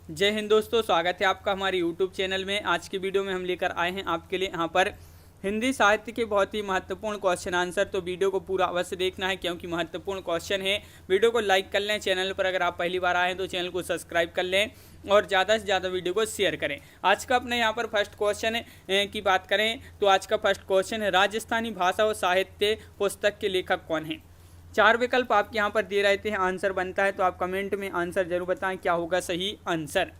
जय हिंद दोस्तों, स्वागत है आपका हमारे यूट्यूब चैनल में। आज की वीडियो में हम लेकर आए हैं आपके लिए यहाँ पर हिंदी साहित्य के बहुत ही महत्वपूर्ण क्वेश्चन आंसर। तो वीडियो को पूरा अवश्य देखना है क्योंकि महत्वपूर्ण क्वेश्चन है। वीडियो को लाइक कर लें, चैनल पर अगर आप पहली बार आए हैं तो चैनल को सब्सक्राइब कर लें और ज़्यादा से ज़्यादा वीडियो को शेयर करें। आज का अपने यहाँ पर फर्स्ट क्वेश्चन की बात करें तो आज का फर्स्ट क्वेश्चन है, राजस्थानी भाषा और साहित्य पुस्तक के लेखक कौन हैं। 4 विकल्प आपके यहाँ पर दे रहते हैं, आंसर बनता है तो आप कमेंट में आंसर जरूर बताएं क्या होगा सही आंसर।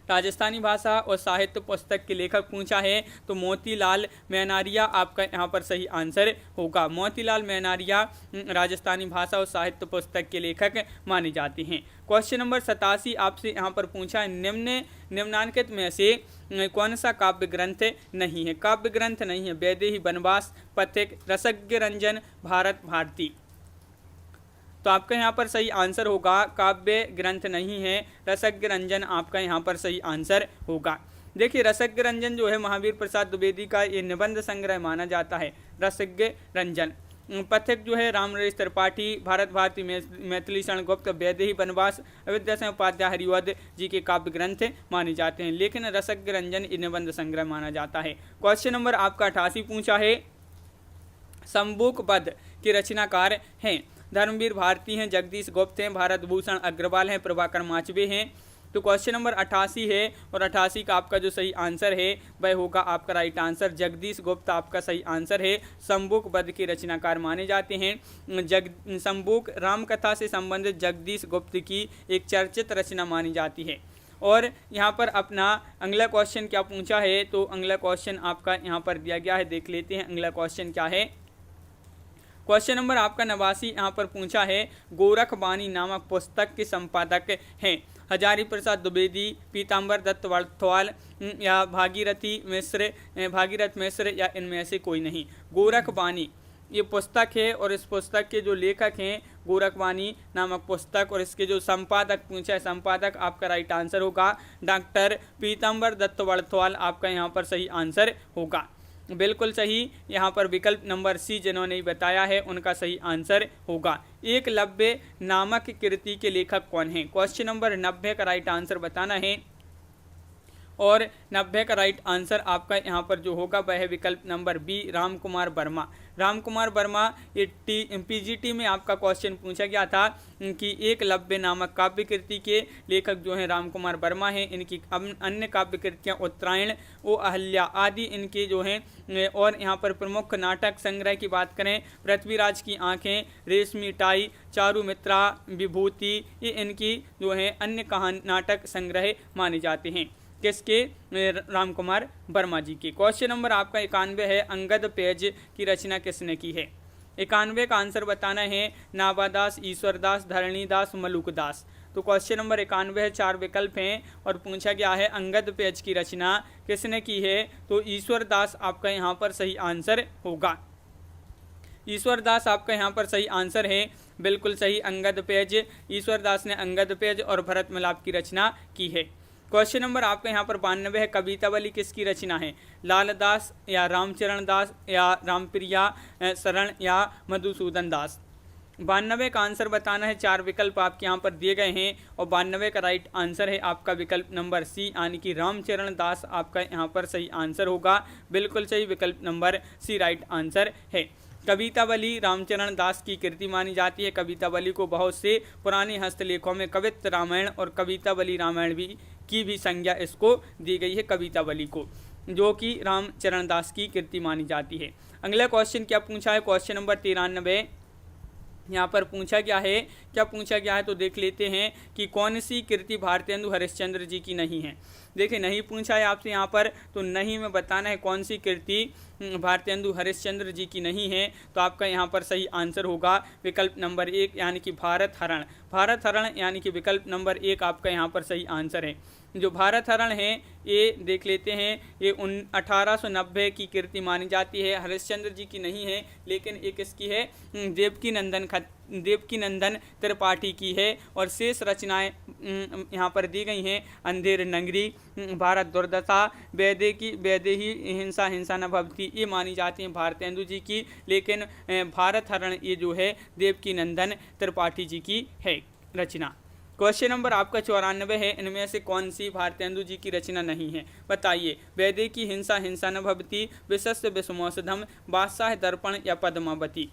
राजस्थानी भाषा और साहित्य पुस्तक के लेखक पूछा है तो मोतीलाल मेनारिया आपका यहाँ पर सही आंसर होगा। मोतीलाल मेनारिया राजस्थानी भाषा और साहित्य पुस्तक के लेखक माने जाते हैं। क्वेश्चन नंबर 87 आपसे यहाँ पर पूछा है, निम्नांकित में से कौन सा काव्य ग्रंथ नहीं है। काव्य ग्रंथ नहीं है वैदेही वनवास, पथिक, रसज्ञ रंजन, भारत भारती। तो आपका यहाँ पर सही आंसर होगा काव्य ग्रंथ नहीं है, रसज्ञ रंजन आपका यहाँ पर सही आंसर होगा। देखिए रसज्ञ रंजन जो है महावीर प्रसाद द्विवेदी का ये निबंध संग्रह माना जाता है, रसज्ञ रंजन। पथिक जो है रामनरेश त्रिपाठी, भारत भारती मैथिली शरण गुप्त, वैदेही वनवास अयोध्या से उपाध्याय हरिवध जी के काव्य ग्रंथ माने जाते हैं, लेकिन रसज्ञ रंजन ये निबंध संग्रह माना जाता है। क्वेश्चन नंबर आपका 88 पूछा है, शंबुक पद के रचनाकार हैं। धर्मवीर भारती हैं, जगदीश गुप्त हैं, भारत भूषण अग्रवाल हैं, प्रभाकर माचवे हैं। तो क्वेश्चन नंबर 88 है और 88 का आपका जो सही आंसर है वह होगा आपका राइट आंसर, जगदीश गुप्त आपका सही आंसर है। शंबुक पद के रचनाकार माने जाते हैं। शंबुक रामकथा से संबंधित जगदीश गुप्त की एक चर्चित रचना मानी जाती है। और यहाँ पर अपना अगला क्वेश्चन क्या पूछा है तो अगला क्वेश्चन आपका यहाँ पर दिया गया है, देख लेते हैं अगला क्वेश्चन क्या है। क्वेश्चन नंबर आपका 89 यहाँ पर पूछा है, गोरखबानी नामक पुस्तक के संपादक हैं। हजारी प्रसाद द्विवेदी, पीताम्बर दत्त वड़थवाल या भागीरथ मिश्र या इनमें से कोई नहीं। गोरखबानी ये पुस्तक है और इस पुस्तक के जो लेखक हैं गोरखबानी नामक पुस्तक, और इसके जो संपादक पूछा है, संपादक आपका राइट आंसर होगा डॉक्टर पीताम्बर दत्त वड़थवाल आपका यहाँ पर सही आंसर होगा। बिल्कुल सही, यहाँ पर विकल्प नंबर सी जिन्होंने बताया है उनका सही आंसर होगा। एकलव्य नामक कृति के लेखक कौन हैं। क्वेश्चन नंबर 90 का राइट आंसर बताना है और 90 का राइट आंसर आपका यहाँ पर जो होगा वह है विकल्प नंबर बी, राम कुमार वर्मा। राम कुमार वर्मा ये पीजीटी में आपका क्वेश्चन पूछा गया था कि एकलव्य नामक काव्य कृति के लेखक जो हैं राम कुमार वर्मा हैं। इनकी अन्य काव्य कृतियाँ उत्तरायण, ओ अहल्या आदि इनके जो हैं। और यहाँ पर प्रमुख नाटक संग्रह की बात करें, पृथ्वीराज की आंखें, रेशमी टाई, चारुमित्रा विभूति, ये इनकी जो है अन्य कहानी नाटक संग्रह माने जाते हैं। किसके? राम कुमार वर्मा जी के। क्वेश्चन नंबर आपका 91 है, अंगद पेज की रचना किसने की है। 91 का आंसर बताना है, नाबादास, ईश्वरदास, धरणीदास, मलुकदास। तो क्वेश्चन नंबर 91 है, 4 विकल्प हैं और पूछा गया है अंगद पेज की रचना किसने की है तो ईश्वरदास आपका यहाँ पर सही आंसर होगा। ईश्वरदास आपका यहाँ पर सही आंसर है, बिल्कुल सही। अंगद पेज, ईश्वरदास ने अंगद पेज और भरत मिलाप की रचना की है। क्वेश्चन नंबर आपका यहाँ पर 92 है, कवितावली किसकी रचना है। लालदास या रामचरण दास या रामप्रिया शरण या मधुसूदन दास। 92 का आंसर बताना है, 4 विकल्प आपके यहाँ पर दिए गए हैं और 92 का राइट आंसर है आपका विकल्प नंबर सी, यानी कि रामचरण दास आपका यहाँ पर सही आंसर होगा। बिल्कुल सही, विकल्प नंबर सी राइट आंसर है। कवितावली रामचरण दास की कृति मानी जाती है। कवितावली को बहुत से पुराने हस्तलेखों में कवित्त रामायण और कवितावली रामायण की भी संज्ञा इसको दी गई है, कवितावली को, जो कि रामचरण दास की कृति मानी जाती है। अगला क्वेश्चन क्या पूछा है, क्वेश्चन नंबर 93 यहाँ पर पूछा गया है, क्या पूछा गया है तो देख लेते हैं कि कौन सी कृति भारतेंदु हरिश्चंद्र जी की नहीं है। देखिए नहीं पूछा है आपसे यहाँ पर, तो नहीं में बताना है कौन सी कृति भारतेंदु हरिश्चंद्र जी की नहीं है। तो आपका यहाँ पर सही आंसर होगा विकल्प नंबर 1, यानी कि भारत हरण। भारत हरण यानी कि विकल्प नंबर 1 आपका यहाँ पर सही आंसर है। जो भारत हरण है ये देख लेते हैं, ये 1890 की कृति मानी जाती है, हरिश्चंद्र जी की नहीं है, लेकिन एक इसकी है देवकी नंदन त्रिपाठी की है। और शेष रचनाएं यहाँ पर दी गई हैं, अंधेर नगरी, भारत दुर्दशा, वैदेही हिंसा न भवती, ये मानी जाती हैं भारतेंदु जी की, लेकिन भारत हरण ये जो है देवकी नंदन त्रिपाठी जी की है रचना। क्वेश्चन नंबर आपका 94 है, इनमें से कौन सी भारतेंदु जी की रचना नहीं है, बताइए। वैदेकी हिंसा हिंसा न भवति, विशस्य विषमौषधम, बादशाह दर्पण या पद्मावती।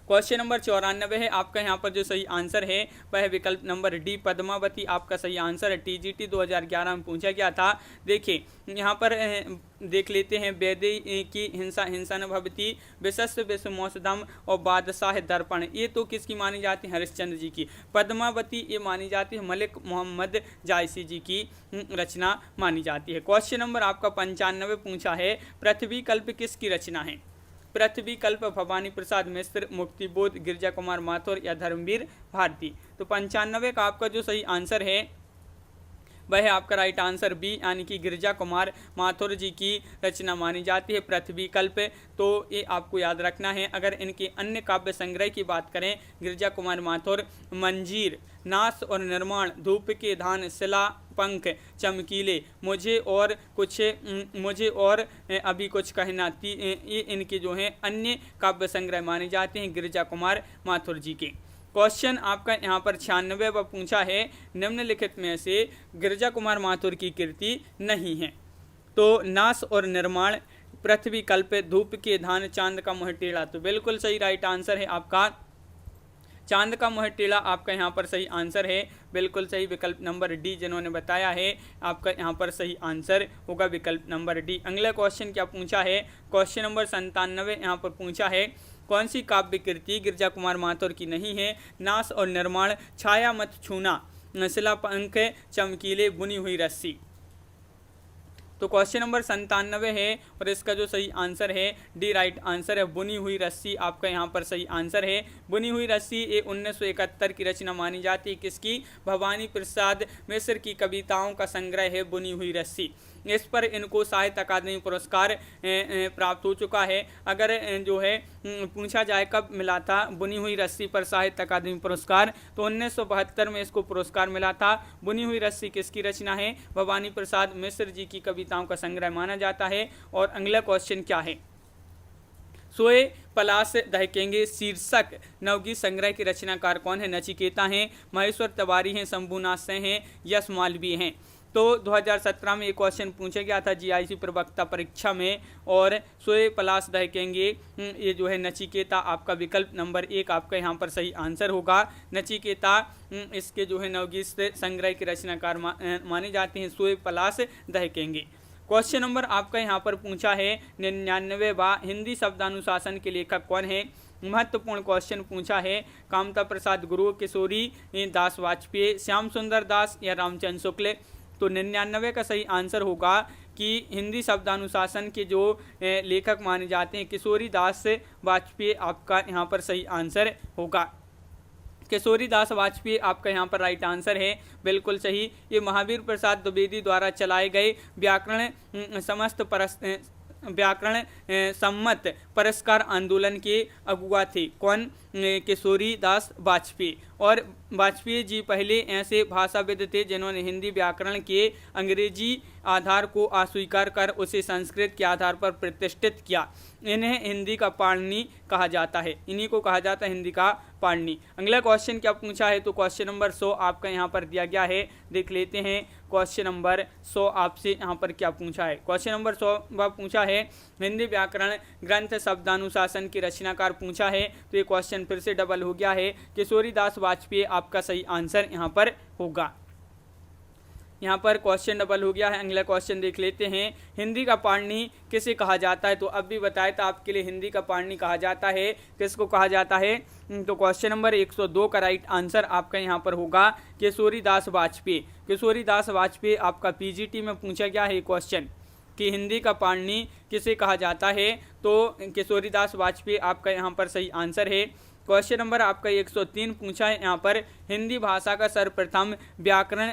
क्वेश्चन नंबर 94 है, आपका यहाँ पर जो सही आंसर है वह है विकल्प नंबर डी, पद्मावती आपका सही आंसर है। टीजीटी 2011 में पूछा गया था। देखिए यहाँ पर देख लेते हैं, वैदेही की हिंसा हिंसा न भवति, विशस्य विषमौषधम और बादशाह दर्पण, ये तो किसकी मानी जाती है, हरिश्चंद्र जी की। पद्मावती ये मानी जाती है मलिक मोहम्मद जायसी जी की रचना मानी जाती है। क्वेश्चन नंबर आपका 95 पूछा है, पृथ्वी कल्प किसकी रचना है। पृथ्वी कल्प भवानी प्रसाद मिश्र, मुक्तिबोध, गिरजा कुमार माथुर या धर्मवीर भारती। तो 95 का आपका जो सही आंसर है वह है आपका राइट आंसर बी, यानी कि गिरजा कुमार माथुर जी की रचना मानी जाती है पृथ्वी कल्प। तो ये आपको याद रखना है। अगर इनके अन्य काव्य संग्रह की बात करें, गिरजा कुमार माथुर मंजीर, नाश और निर्माण, धूप के धान, शिला पंख, चमकीले, मुझे और अभी कुछ कहना, ये इनके जो हैं अन्य काव्य संग्रह माने जाते हैं गिरजा कुमार माथुर जी के। क्वेश्चन आपका यहाँ पर 96 पूछा है, निम्नलिखित में से गिरजा कुमार माथुर की कृति नहीं है। तो नाश और निर्माण, पृथ्वी कल्प, धूप के धान, चांद का मुँह टेढ़ा। तो बिल्कुल सही राइट आंसर है आपका चांद का मुँह टेढ़ा, आपका यहाँ पर सही आंसर है। बिल्कुल सही विकल्प नंबर डी जिन्होंने बताया है, आपका यहाँ पर सही आंसर होगा विकल्प नंबर डी। अगला क्वेश्चन क्या पूछा है, क्वेश्चन नंबर 97 यहाँ पर पूछा है, कौन सी काव्य कृति गिरजा कुमार माथुर की नहीं है। नाश और निर्माण, छाया मत छूना, शिला पंख, चमकीले, बुनी हुई रस्सी। तो क्वेश्चन नंबर 97 है और इसका जो सही आंसर है डी राइट आंसर है, बुनी हुई रस्सी आपका यहाँ पर सही आंसर है। बुनी हुई रस्सी ये 1971 की रचना मानी जाती है किसकी, भवानी प्रसाद मिश्र की कविताओं का संग्रह है बुनी हुई रस्सी। इस पर इनको साहित्य अकादमी पुरस्कार प्राप्त हो चुका है। अगर जो है पूछा जाए कब मिला था बुनी हुई रस्सी पर साहित्य अकादमी पुरस्कार, तो 1972 में इसको पुरस्कार मिला था। बुनी हुई रस्सी किसकी रचना है, भवानी प्रसाद मिश्र जी की कविताओं का संग्रह माना जाता है। और अगला क्वेश्चन क्या है, सोए पलाश दहकेंगे शीर्षक नवगीत संग्रह के रचनाकार कौन है। नचिकेता हैं, महेश्वर तिवारी हैं, शंभुनाथ सिंह हैं, यश मालवीय हैं। तो 2017 में एक क्वेश्चन पूछा गया था जीआईसी प्रवक्ता परीक्षा में, और सोए पलाश दहकेंगे ये जो है नचिकेता आपका विकल्प नंबर 1 आपका यहाँ पर सही आंसर होगा। नचिकेता इसके जो है नवगीत संग्रह के रचनाकार माने जाते हैं, सोए पलाश दहकेंगे। क्वेश्चन नंबर आपका यहाँ पर पूछा है 99वां, हिंदी शब्दानुशासन के लेखक कौन है। महत्वपूर्ण क्वेश्चन पूछा है, कामता प्रसाद गुरु, किशोरी दास वाजपेयी, श्याम सुंदर दास या रामचंद्र शुक्ल। तो 99 का सही आंसर होगा कि हिंदी शब्दानुशासन के जो लेखक माने जाते हैं किशोरी दास वाजपेयी आपका यहाँ पर सही आंसर होगा। किशोरी दास वाजपेयी आपका यहाँ पर राइट आंसर है, बिल्कुल सही। ये महावीर प्रसाद द्विवेदी द्वारा चलाए गए व्याकरण सम्मत पुरस्कार आंदोलन के अगुआ थे। कौन, किशोरी दास वाजपेयी। और वाजपेयी जी पहले ऐसे भाषाविद थे जिन्होंने हिंदी व्याकरण के अंग्रेजी आधार को अस्वीकार कर उसे संस्कृत के आधार पर प्रतिष्ठित किया। इन्हें हिंदी का पाणिनि कहा जाता है, इन्हीं को कहा जाता है हिंदी का पाणिनि। अगला क्वेश्चन क्या पूछा है, तो क्वेश्चन नंबर 100 आपका यहाँ पर दिया गया है, देख लेते हैं क्वेश्चन नंबर 100 आपसे यहाँ पर क्या पूछा है। क्वेश्चन नंबर 100 पूछा है, हिंदी व्याकरण ग्रंथ शब्दानुशासन के रचनाकार पूछा है। तो ये क्वेश्चन फिर से डबल हो गया है, किशोरी दास वाजपेयी आपका सही आंसर यहाँ पर होगा। यहाँ पर क्वेश्चन डबल हो गया है। अगला क्वेश्चन देख लेते हैं, हिंदी का पाणिनि किसे कहा जाता है। तो अब भी बताया था आपके लिए, हिंदी का पाणिनि कहा जाता है, किसको कहा जाता है। तो क्वेश्चन नंबर 102 का राइट आंसर आपका यहाँ पर होगा किशोरी दास वाजपेयी। किशोरी दास वाजपेयी आपका पीजीटी में पूछा गया है क्वेश्चन कि हिंदी का पाणिनि किसे कहा जाता है। तो किशोरी दास वाजपेयी आपका यहाँ पर सही आंसर है। क्वेश्चन नंबर आपका 103 पूछा है यहाँ पर, हिंदी भाषा का सर्वप्रथम व्याकरण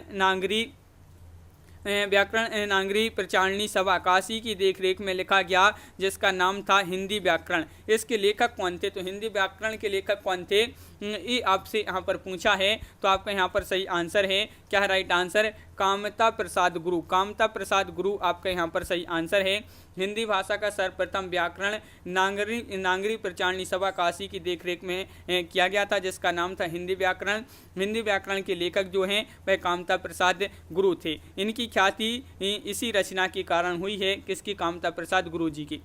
नागरी प्रचारणी सभा काशी की देखरेख में लिखा गया, जिसका नाम था हिंदी व्याकरण। इसके लेखक कौन थे। तो हिंदी व्याकरण के लेखक कौन थे, ये आपसे यहाँ पर पूछा है, तो आपका यहाँ पर सही आंसर है क्या है राइट आंसर, कामता प्रसाद गुरु। कामता प्रसाद गुरु आपका यहाँ पर सही आंसर है। हिंदी भाषा का सर्वप्रथम व्याकरण नागरी प्रचारणी सभा काशी की देखरेख में किया गया था, जिसका नाम था हिंदी व्याकरण। हिंदी व्याकरण के लेखक जो हैं वह कामता प्रसाद गुरु थे। इनकी ख्याति इसी रचना के कारण हुई है, किसकी, कामता प्रसाद गुरु जी की।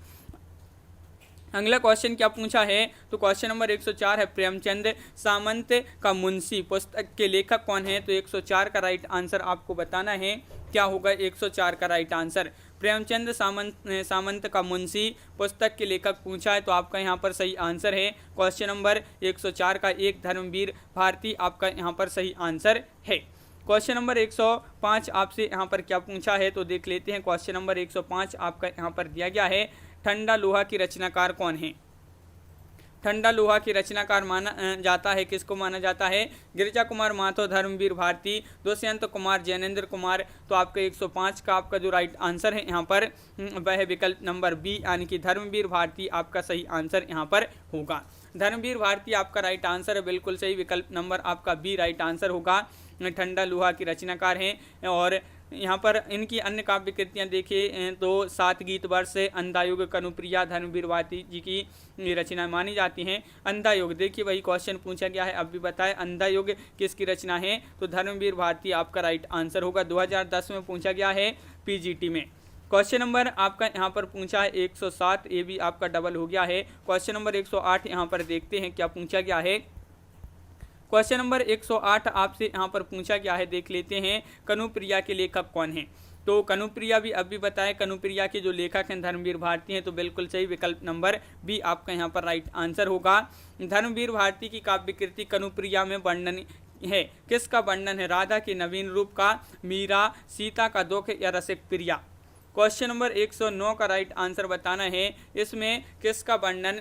अगला क्वेश्चन क्या पूछा है, तो क्वेश्चन नंबर 104 है, प्रेमचंद सामंत का मुंशी पुस्तक के लेखक कौन है। तो 104 का राइट आंसर आपको बताना है, क्या होगा 104 का राइट आंसर। प्रेमचंद सामंत का मुंशी पुस्तक के लेखक पूछा है, तो आपका यहाँ पर सही आंसर है क्वेश्चन नंबर 104 का एक धर्मवीर भारती आपका यहाँ पर सही आंसर है। क्वेश्चन नंबर 105 आपसे यहाँ पर क्या पूछा है, तो देख लेते हैं। क्वेश्चन नंबर 105 आपका यहाँ पर दिया गया है, ठंडा लोहा की रचनाकार कौन है। ठंडा लोहा की रचनाकार माना जाता है, किसको माना जाता है, गिरिजा कुमार माथुर, धर्मवीर भारती, दुष्यंत कुमार, जैनेन्द्र कुमार। तो आपका 105 का आपका जो राइट आंसर है यहाँ पर वह है विकल्प नंबर बी, यानी कि धर्मवीर भारती आपका सही आंसर यहाँ पर होगा। धर्मवीर भारती आपका राइट आंसर है, बिल्कुल सही, विकल्प नंबर आपका बी राइट आंसर होगा। ठंडा लोहा की रचनाकार हैं। और यहाँ पर इनकी अन्य काव्य कृतियाँ देखिए तो 7 गीत वर्ष, अंधायुग, कनुप्रिया, धर्मवीर भारती जी की रचना मानी जाती हैं। अंधायुग देखिए वही क्वेश्चन पूछा गया है, अब भी बताएं अंधायुग किसकी रचना है, तो धर्मवीर भारती आपका राइट आंसर होगा। 2010 में पूछा गया है पीजीटी में। क्वेश्चन नंबर आपका यहाँ पर पूछा है 107, ये भी आपका डबल हो गया है। क्वेश्चन नंबर 108 यहाँ पर देखते हैं क्या पूछा गया है। क्वेश्चन नंबर 108 आपसे यहाँ पर पूछा गया है, देख लेते हैं, कनुप्रिया के लेखक कौन हैं। तो कनुप्रिया भी अब भी बताएं, कनुप्रिया के जो लेखक हैं धर्मवीर भारती हैं, तो बिल्कुल सही, विकल्प नंबर बी आपका यहाँ पर राइट आंसर होगा। धर्मवीर भारती की काव्य कृति कनुप्रिया में वर्णन है, किसका वर्णन है, राधा के नवीन रूप का, मीरा, सीता का दुख या रसिक प्रिया। क्वेश्चन नंबर 109 का राइट आंसर बताना है, इसमें किसका वर्णन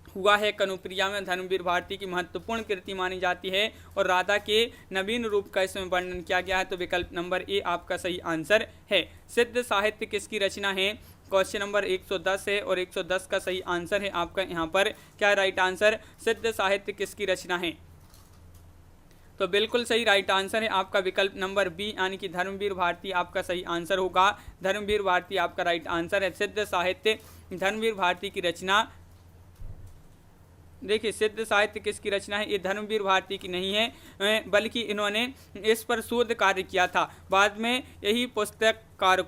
हुआ है। कनुप्रिया में धर्मवीर भारती की महत्वपूर्ण कृति मानी जाती है और राधा के नवीन रूप का इसमें वर्णन किया गया है, तो विकल्प नंबर ए आपका सही आंसर है। सिद्ध साहित्य किसकी रचना है, क्वेश्चन नंबर 110 है और 110 का सही आंसर है आपका यहाँ पर क्या राइट आंसर, सिद्ध साहित्य किसकी रचना है, तो बिल्कुल सही राइट आंसर है आपका विकल्प नंबर बी, यानी कि धर्मवीर भारती आपका सही आंसर होगा। धर्मवीर भारती आपका राइट आंसर है। सिद्ध साहित्य धर्मवीर भारती की रचना, देखिए सिद्ध साहित्य किसकी रचना है, ये धर्मवीर भारती की नहीं है, बल्कि इन्होंने इस पर शोध कार्य किया था। बाद में यही पुस्तककार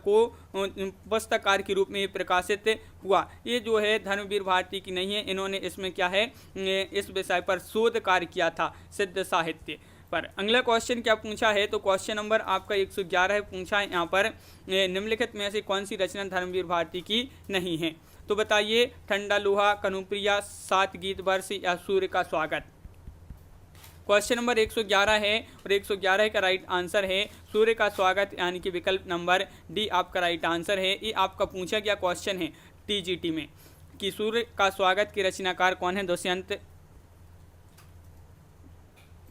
के रूप में ये प्रकाशित हुआ। ये जो है धर्मवीर भारती की नहीं है, इन्होंने इसमें क्या है, इस विषय पर शोध कार्य किया था सिद्ध साहित्य पर। अगला क्वेश्चन क्या पूछा है, तो क्वेश्चन नंबर आपका 111 पूछा है यहाँ पर, निम्नलिखित में से कौन सी रचना धर्मवीर भारती की नहीं है। तो बताइए, ठंडा लोहा, कनुप्रिया, 7 गीत वर्ष या सूर्य का स्वागत। क्वेश्चन नंबर 111 है और 111 का राइट आंसर है सूर्य का स्वागत, यानी कि विकल्प नंबर डी आपका राइट आंसर है। ये आपका पूछा गया क्वेश्चन है टीजीटी में कि सूर्य का स्वागत के रचनाकार कौन है, दुष्यंत,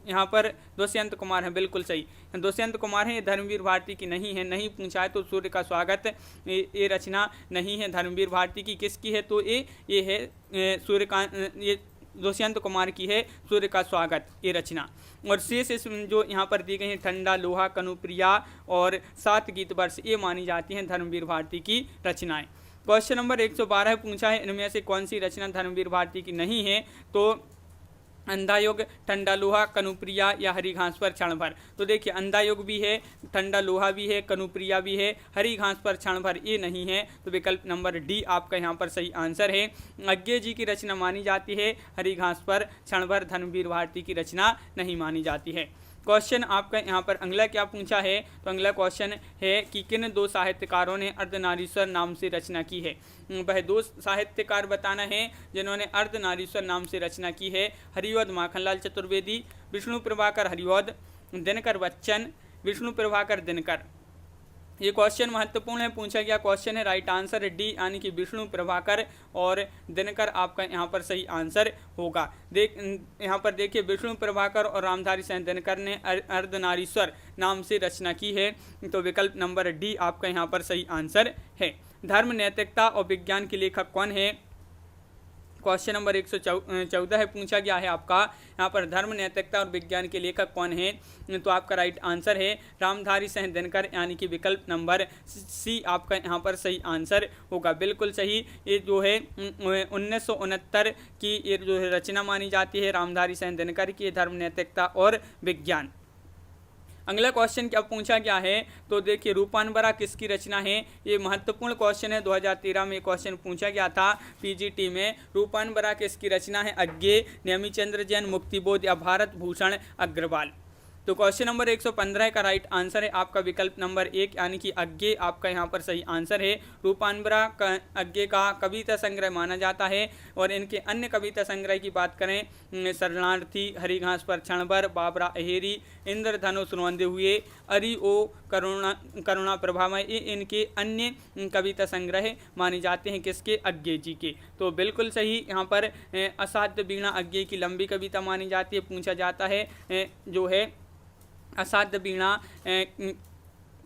यहाँ पर दुष्यंत कुमार है, बिल्कुल सही, दुष्यंत कुमार है। ये धर्मवीर भारती की नहीं है, नहीं पूछा है तो सूर्य का स्वागत ये रचना नहीं है धर्मवीर भारती की, किसकी है, तो ये है ये दुष्यंत कुमार की है, सूर्य का स्वागत ये रचना। और शेष इसमें जो यहाँ पर दी गई है ठंडा लोहा, कनुप्रिया और 7 गीत वर्ष, ये मानी जाती हैं धर्मवीर भारती की रचनाएं। क्वेश्चन नंबर 112 पूछा है, इनमें से कौन सी रचना धर्मवीर भारती की नहीं है, तो अंधायुग, ठंडा लोहा, कनुप्रिया या हरी घास पर क्षण भर। तो देखिए अंधायुग भी है, ठंडा लोहा भी है, कनुप्रिया भी है, हरी घास पर क्षण भर ये नहीं है, तो विकल्प नंबर डी आपका यहाँ पर सही आंसर है। अज्ञे जी की रचना मानी जाती है, हरी घास पर क्षण भर धर्मवीर भारती की रचना नहीं मानी जाती है। क्वेश्चन आपका यहाँ पर अगला क्या पूछा है, तो अगला क्वेश्चन है कि किन 2 साहित्यकारों ने अर्धनारीश्वर नाम से रचना की है। वह 2 साहित्यकार बताना है जिन्होंने अर्धनारीश्वर नाम से रचना की है। हरिवद माखनलाल चतुर्वेदी, विष्णु प्रभाकर हरिवद, दिनकर बच्चन, विष्णु प्रभाकर दिनकर। ये क्वेश्चन महत्वपूर्ण है, पूछा गया क्वेश्चन है, राइट आंसर है डी, यानी कि विष्णु प्रभाकर और दिनकर आपका यहाँ पर सही आंसर होगा। यहाँ पर देखिए विष्णु प्रभाकर और रामधारी सिंह दिनकर ने अर्धनारीश्वर नाम से रचना की है, तो विकल्प नंबर डी आपका यहाँ पर सही आंसर है। धर्म, नैतिकता और विज्ञान के लेखक कौन है, क्वेश्चन नंबर 114 है, पूछा गया है आपका यहाँ पर धर्म, नैतिकता और विज्ञान के लेखक कौन है? तो आपका राइट आंसर है रामधारी सिंह दिनकर, यानी कि विकल्प नंबर सी आपका यहाँ पर सही आंसर होगा, बिल्कुल सही। ये जो है 1969 की ये जो है रचना मानी जाती है रामधारी सिंह दिनकर की, धर्म, नैतिकता और विज्ञान। अगला क्वेश्चन क्या पूछा गया है, तो देखिए रूपानबरा किसकी रचना है? ये महत्वपूर्ण क्वेश्चन है, 2013 में क्वेश्चन पूछा गया था पीजीटी में। रूपानबरा किसकी रचना है? अज्ञे, नेमिचंद्र जैन, मुक्तिबोध या भारत भूषण अग्रवाल। तो क्वेश्चन नंबर 115 का राइट आंसर है आपका विकल्प नंबर 1, यानी कि अज्ञे आपका यहाँ पर सही आंसर है। रूपानबरा अज्ञे का कविता संग्रह माना जाता है। और इनके अन्य कविता संग्रह की बात करें, शरणार्थी, हरिघास पर क्षणभर, बाबरा अहेरी, इंद्रधनुष रोंदे हुए, अरि ओ करुणा प्रभामय, ये इनके अन्य कविता संग्रह माने जाते हैं किसके? अज्ञे जी के। तो बिल्कुल सही यहाँ पर असाध्य वीणा अज्ञे की लंबी कविता मानी जाती है। पूछा जाता है जो है असाध्य वीणा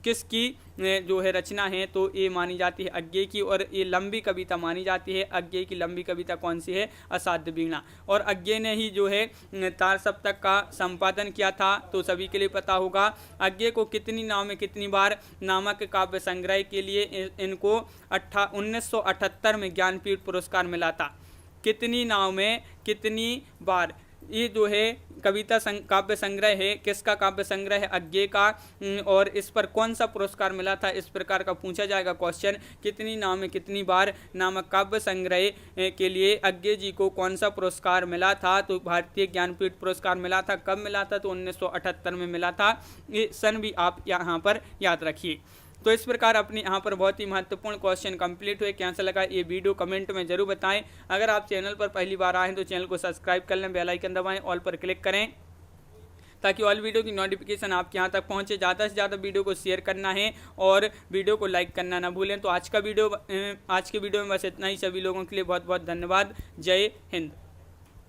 किसकी जो है रचना है, तो ये मानी जाती है अज्ञे की, और ये लंबी कविता मानी जाती है। अज्ञे की लंबी कविता कौन सी है? असाध्य वीणा। और अज्ञे ने ही जो है तार सप्तक का संपादन किया था, तो सभी के लिए पता होगा। अज्ञे को कितनी नाव में कितनी बार नामक काव्य संग्रह के लिए इनको 1978 में ज्ञानपीठ पुरस्कार मिला था। कितनी नाव में कितनी बार, ये जो है कविता काव्य संग्रह है, किसका काव्य संग्रह है? अज्ञे का। और इस पर कौन सा पुरस्कार मिला था, इस प्रकार का पूछा जाएगा क्वेश्चन। कितनी नाव में कितनी बार नामक काव्य संग्रह के लिए अज्ञे जी को कौन सा पुरस्कार मिला था? तो भारतीय ज्ञानपीठ पुरस्कार मिला था। कब मिला था? तो 1978 में मिला था। ये सन भी आप यहाँ पर याद रखिए। तो इस प्रकार अपने यहाँ पर बहुत ही महत्वपूर्ण क्वेश्चन कंप्लीट हुए। कैसा लगा ये वीडियो कमेंट में जरूर बताएं। अगर आप चैनल पर पहली बार आए हैं तो चैनल को सब्सक्राइब कर लें, बेल आइकन दबाएं, ऑल पर क्लिक करें ताकि ऑल वीडियो की नोटिफिकेशन आपके यहाँ तक पहुँचे। ज़्यादा से ज़्यादा वीडियो को शेयर करना है और वीडियो को लाइक करना ना भूलें। तो आज के वीडियो में बस इतना ही। सभी लोगों के लिए बहुत बहुत धन्यवाद। जय हिंद।